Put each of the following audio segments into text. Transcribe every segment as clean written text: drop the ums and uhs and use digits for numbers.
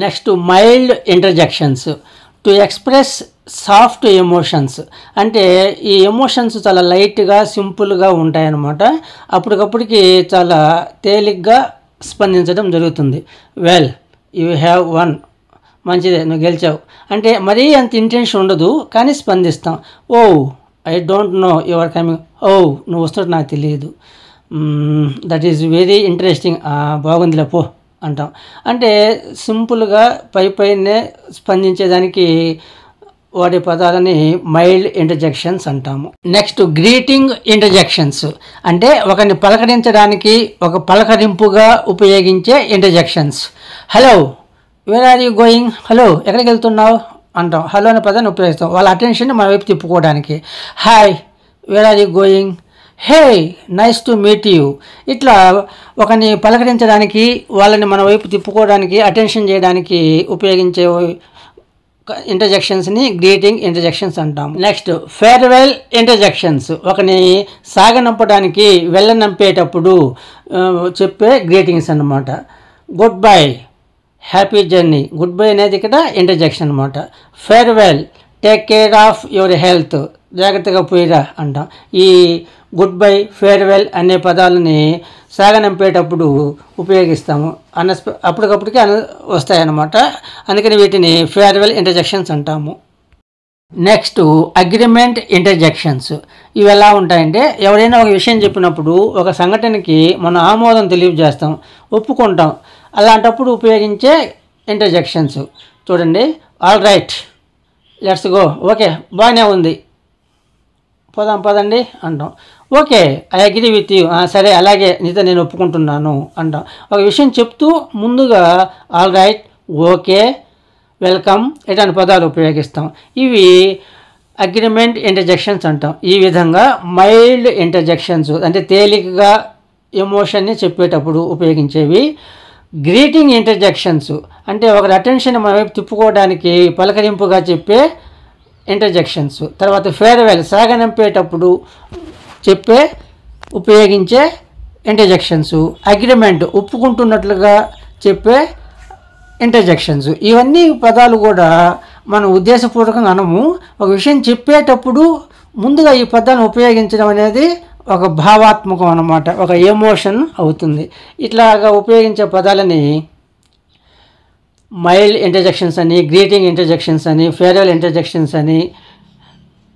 Next mild interjections to express soft emotions. అంటే ఈ emotions చాలా లైట్గా సింపుల్గా ఉంటాయన్నమాట. అప్పటికప్పటికి చాలా తేలిగ్గా స్పందించడం జరుగుతుంది. వెల్ యూ హ్యావ్ వన్, మంచిదే నువ్వు గెలిచావు అంటే మరీ అంత ఇంటెన్షన్ ఉండదు, కానీ స్పందిస్తాం. Oh I don't know your coming, ఓ నువ్వు వస్తున్నట్టు నాకు తెలియదు, దట్ ఈజ్ వెరీ ఇంట్రెస్టింగ్, బాగుందిలే పో అంటాం. అంటే సింపుల్గా పైనే స్పందించేదానికి వాడే పదాలని మైల్డ్ ఇంటర్జెక్షన్స్ అంటాము. నెక్స్ట్ గ్రీటింగ్ ఇంటర్జెక్షన్స్ అంటే ఒకరిని పలకరించడానికి ఒక పలకరింపుగా ఉపయోగించే interjections. Hello where are you going, hello ఎక్కడికి వెళ్తున్నావు అంటాం. హలో అనే పదాన్ని ఉపయోగిస్తాం వాళ్ళ అటెన్షన్ని మన వైపు తిప్పుకోవడానికి. Hi where are you going, hey nice to meet you. ఇట్లా ఒకరిని పలకరించడానికి వాళ్ళని మన వైపు తిప్పుకోవడానికి అటెన్షన్ చేయడానికి ఉపయోగించే ఇంటర్జెక్షన్స్ని గ్రీటింగ్ ఇంటర్జెక్షన్స్ అంటాం. నెక్స్ట్ ఫేర్వెల్ ఇంటర్జెక్షన్స్ ఒకరిని సాగనంపడానికి వెళ్ళనంపేటప్పుడు చెప్పే గ్రీటింగ్స్ అన్నమాట. Good bye, happy journey. Good bye అనేది ఇక్కడ ఇంటర్జెక్షన్ అనమాట. Farewell, take care of your health, జాగ్రత్తగా పోయిరా అంటాం. ఈ గుడ్ బై, ఫేర్వెల్ అనే పదాలని సాగనంపేటప్పుడు ఉపయోగిస్తాము. అప్పటికప్పటికి వస్తాయన్నమాట. అందుకని వీటిని ఫేర్వెల్ ఇంటర్జెక్షన్స్ అంటాము. Next agreement interjections. ఇవి ఎలా ఉంటాయంటే ఎవరైనా ఒక విషయం చెప్పినప్పుడు ఒక సంఘటనకి మనం ఆమోదం తెలియజేస్తాం, ఒప్పుకుంటాం. అలాంటప్పుడు ఉపయోగించే ఇంటర్జెక్షన్స్ చూడండి. All right, let's go, okay బాగానే ఉంది, పోదాం పదండి అంటాం. Okay I agree with you, సరే అలాగే నీతో నేను ఒప్పుకుంటున్నాను అంటాం. ఒక విషయం చెప్తూ ముందుగా ఆల్ రైట్, ఓకే, వెల్కమ్ ఇలాంటి పదాలు ఉపయోగిస్తాం. ఇవి అగ్రిమెంట్ ఇంటర్జెక్షన్స్ అంటాం. ఈ విధంగా మైల్డ్ ఇంటర్జెక్షన్స్ అంటే తేలికగా ఎమోషన్ని చెప్పేటప్పుడు ఉపయోగించేవి. గ్రీటింగ్ ఇంటర్జెక్షన్స్ అంటే ఒకరి అటెన్షన్ మన వైపు తిప్పుకోవడానికి పలకరింపుగా చెప్పే ఇంటర్జెక్షన్స్. తర్వాత ఫేర్వెల్ సాగనంపేటప్పుడు ఉపయోగించే ఇంటర్జెక్షన్స్. అగ్రిమెంట్ ఒప్పుకుంటున్నట్లుగా చెప్పే ఇంటర్జెక్షన్స్. ఇవన్నీ పదాలు కూడా మనం ఉద్దేశపూర్వకంగా అనము. ఒక విషయం చెప్పేటప్పుడు ముందుగా ఈ పదాలను ఉపయోగించడం అనేది ఒక భావాత్మకం అన్నమాట, ఒక ఎమోషన్ అవుతుంది. ఇట్లాగా ఉపయోగించే పదాలని మైల్డ్ ఇంటర్జెక్షన్స్ అని, గ్రీటింగ్ ఇంటర్జెక్షన్స్ అని, ఫేర్వెల్ ఇంటర్జెక్షన్స్ అని,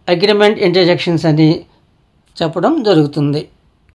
అగ్రిమెంట్ ఇంటర్జెక్షన్స్ అని చెప్పడం జరుగుతుంది.